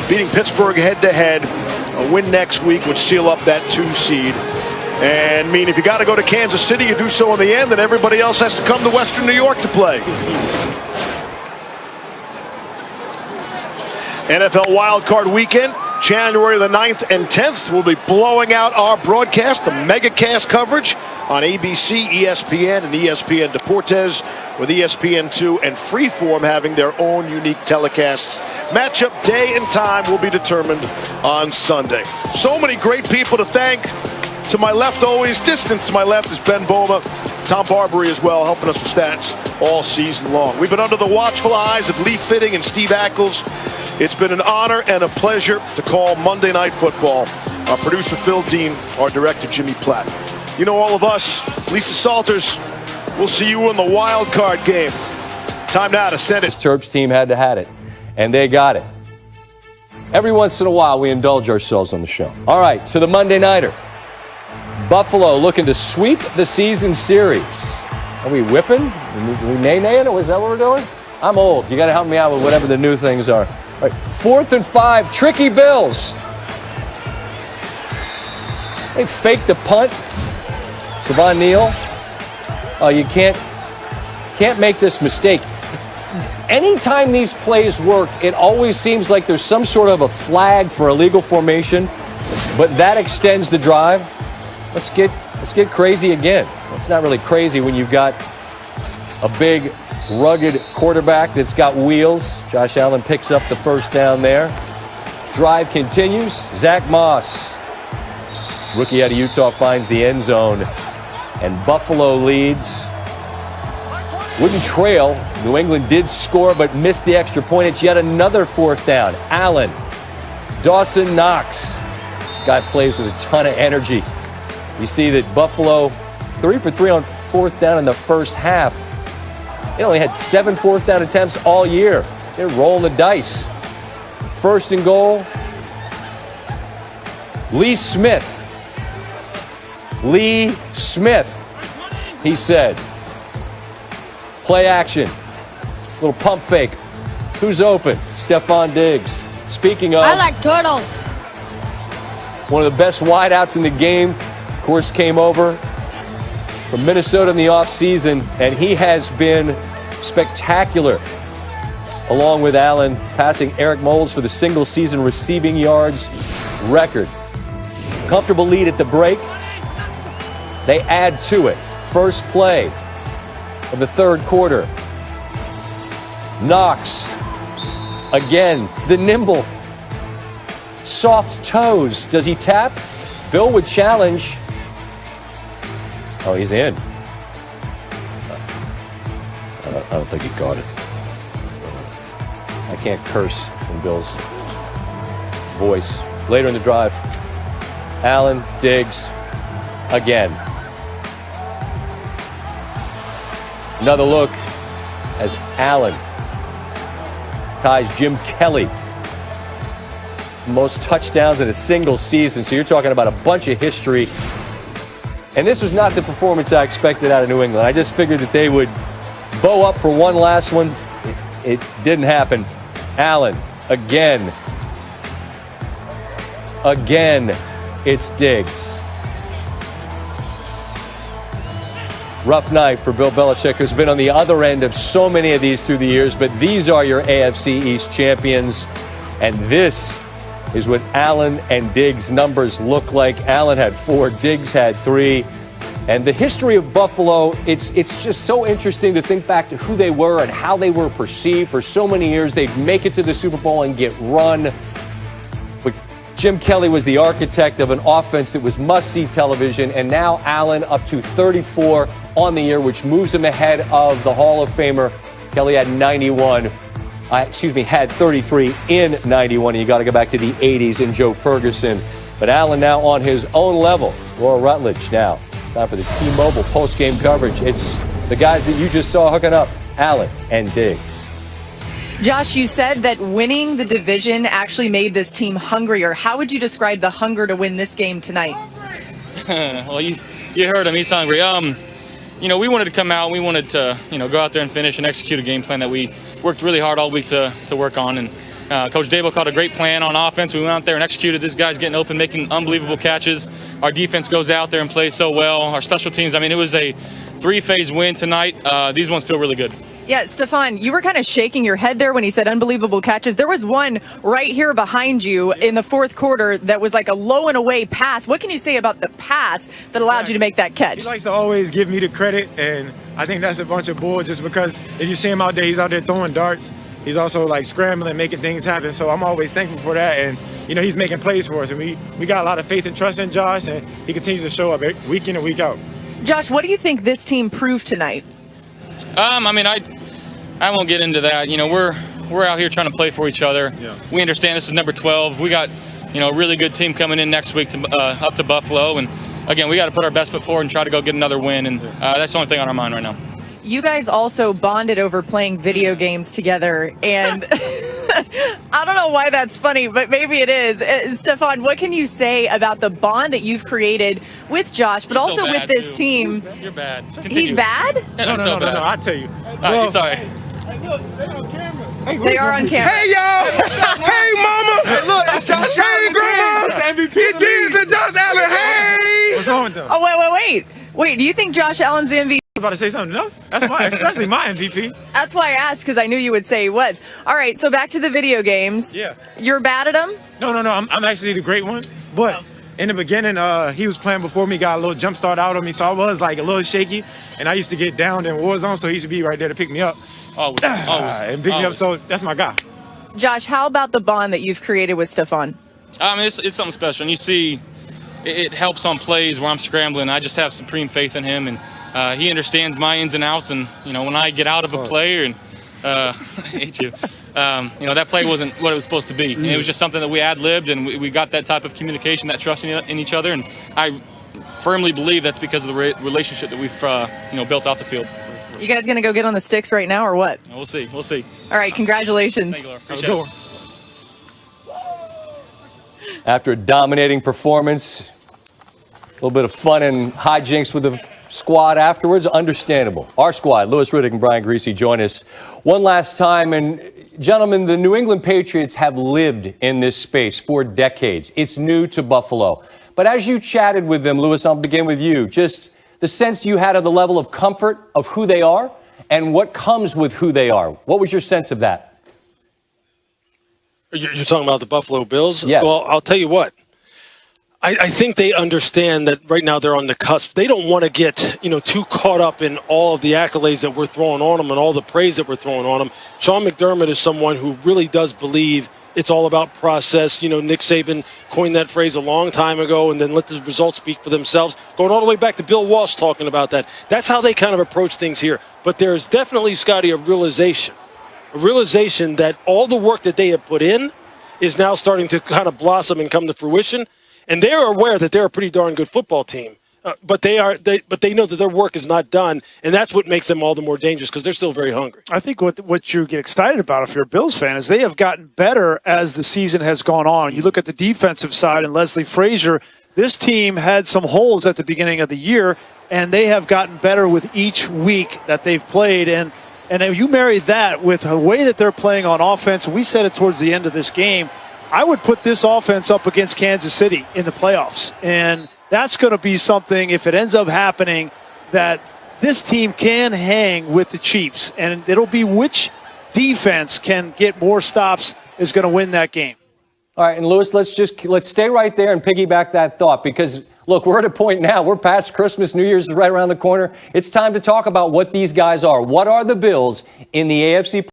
beating Pittsburgh head-to-head. A win next week would seal up that 2 seed. And if you got to go to Kansas City, you do so in the end, and everybody else has to come to Western New York to play. NFL Wildcard Weekend, January the 9th and 10th. We'll be blowing out our broadcast, the MegaCast coverage on ABC, ESPN, and ESPN Deportes, with ESPN2 and Freeform having their own unique telecasts. Matchup day and time will be determined on Sunday. So many great people to thank. To my left, always distant to my left, is Ben Boma. Tom Barbary as well, helping us with stats all season long. We've been under the watchful eyes of Lee Fitting and Steve Ackles. It's been an honor and a pleasure to call Monday Night Football. Our producer, Phil Dean, our director, Jimmy Platt. You know all of us, Lisa Salters, we'll see you in the wild card game. Time now to send it. This Terps team had to have it, and they got it. Every once in a while, we indulge ourselves on the show. All right, so the Monday Nighter. Buffalo looking to sweep the season series. Are we whipping? Are we nay-naying? Is that what we're doing? I'm old. You got to help me out with whatever the new things are. All right, 4th and 5, tricky Bills. They faked the punt. Savon Neal. Oh, you can't make this mistake. Anytime these plays work, it always seems like there's some sort of a flag for illegal formation, but that extends the drive. Let's get crazy again. It's not really crazy when you've got a big, rugged quarterback that's got wheels. Josh Allen picks up the first down there. Drive continues. Zach Moss, rookie out of Utah, finds the end zone. And Buffalo leads. Wouldn't trail. New England did score but missed the extra point. It's yet another 4th down. Allen. Dawson Knox. Guy plays with a ton of energy. You see that Buffalo 3 for 3 on 4th down in the first half. They only had 7 4th down attempts all year. They're rolling the dice. 1st and goal. Lee Smith, he said. Play action. Little pump fake. Who's open? Stephon Diggs. Speaking of, I like turtles. One of the best wideouts in the game. Of course, came over from Minnesota in the offseason, and he has been spectacular. Along with Allen, passing Eric Moles for the single-season receiving yards record. Comfortable lead at the break. They add to it. First play of the 3rd quarter. Knox. Again, the nimble. Soft toes. Does he tap? Bill would challenge. Oh, he's in. I don't think he caught it. I can't curse in Bill's voice. Later in the drive, Allen, Diggs, again. Another look as Allen ties Jim Kelly. Most touchdowns in a single season. So you're talking about a bunch of history. And this was not the performance I expected out of New England. I just figured that they would bow up for one last one. It didn't happen. Allen, again. Again, it's Diggs. Rough night for Bill Belichick, who's been on the other end of so many of these through the years, but these are your AFC East champions. And this is what Allen and Diggs' numbers look like. Allen had 4, Diggs had 3. And the history of Buffalo, it's just so interesting to think back to who they were and how they were perceived. For so many years, they'd make it to the Super Bowl and get run. But Jim Kelly was the architect of an offense that was must-see television. And now Allen up to 34 on the year, which moves him ahead of the Hall of Famer. Kelly had 33 in 91. And you got to go back to the 80s and Joe Ferguson. But Allen now on his own level. Laura Rutledge now. Time for the T-Mobile post-game coverage. It's the guys that you just saw hooking up, Allen and Diggs. Josh, you said that winning the division actually made this team hungrier. How would you describe the hunger to win this game tonight? Well, you heard him. He's hungry. We wanted to come out. We wanted to, go out there and finish and execute a game plan that we worked really hard all week to work on. And Coach Dable called a great plan on offense. We went out there and executed. This guy's getting open, making unbelievable catches. Our defense goes out there and plays so well. Our special teams, I mean, it was a three-phase win tonight. These ones feel really good. Yeah, Stefan, you were kind of shaking your head there when he said unbelievable catches. There was one right here behind you in the fourth quarter that was like a low and away pass. What can you say about the pass that allowed you to make that catch? He likes to always give me the credit, and I think that's a bunch of bull just because if you see him out there, he's out there throwing darts. He's also like scrambling, making things happen. So I'm always thankful for that. And, you know, he's making plays for us. And we got a lot of faith and trust in Josh, and he continues to show up week in and week out. Josh, what do you think this team proved tonight? I mean, I won't get into that. You know, we're out here trying to play for each other. Yeah. We understand this is number 12. We got, you know, a really good team coming in next week to, up to Buffalo. And, again, we got to put our best foot forward and try to go get another win. And that's the only thing on our mind right now. You guys also bonded over playing video games together. And I don't know why that's funny, but maybe it is. Stefan, what can you say about the bond that you've created with Josh, but also so with this team? You're bad. Continue. He's bad? Yeah, No, I'll tell you. Well, sorry. They are on camera. Hey, y'all! Hey, mama! Hey, look, it's Josh. Hey, grandma! MVP. It's Josh Allen. Hey! What's wrong with them? Oh, wait. Do you think Josh Allen's the MVP? I was about to say something else. That's especially my MVP. That's why I asked, because I knew you would say he was. All right, so back to the video games. Yeah. You're bad at them? No. I'm actually the great one. But in the beginning, he was playing before me, got a little jump start out on me, so I was like a little shaky. And I used to get down in Warzone, so he used to be right there to pick me up. Always. And pick me up, so that's my guy. Josh, how about the bond that you've created with Stefan? I mean, it's something special. And you see, it helps on plays where I'm scrambling. I just have supreme faith in him, and he understands my ins and outs. And, you know, when I get out of a play and I hate you. You know, that play wasn't what it was supposed to be. And it was just something that we ad-libbed, and we got that type of communication, that trust in each other. And I firmly believe that's because of the relationship that we've built off the field. You guys going to go get on the sticks right now or what? We'll see. All right, congratulations. Thank you, Laura. Appreciate it. After a dominating performance, a little bit of fun and hijinks with the squad afterwards, understandable. Our squad, Louis Riddick and Brian Griese, join us one last time. And gentlemen, the New England Patriots have lived in this space for decades. It's new to Buffalo. But as you chatted with them, Louis, I'll begin with you. Just the sense you had of the level of comfort of who they are and what comes with who they are. What was your sense of that? You're talking about the Buffalo Bills? Yes. Well, I'll tell you what. I think they understand that right now they're on the cusp. They don't want to get, too caught up in all of the accolades that we're throwing on them and all the praise that we're throwing on them. Sean McDermott is someone who really does believe it's all about process. Nick Saban coined that phrase a long time ago, and then let the results speak for themselves. Going all the way back to Bill Walsh talking about that. That's how they kind of approach things here. But there's definitely, Scotty, a realization that all the work that they have put in is now starting to kind of blossom and come to fruition. And they are aware that they're a pretty darn good football team. But they know that their work is not done, and that's what makes them all the more dangerous because they're still very hungry. I think what you get excited about if you're a Bills fan is they have gotten better as the season has gone on. You look at the defensive side and Leslie Frazier, this team had some holes at the beginning of the year, and they have gotten better with each week that they've played. And if you marry that with the way that they're playing on offense, and we said it towards the end of this game, I would put this offense up against Kansas City in the playoffs. And that's going to be something, if it ends up happening, that this team can hang with the Chiefs. And it'll be which defense can get more stops is going to win that game. All right, and Louis, let's stay right there and piggyback that thought because, look, we're at a point now. We're past Christmas. New Year's is right around the corner. It's time to talk about what these guys are. What are the Bills in the AFC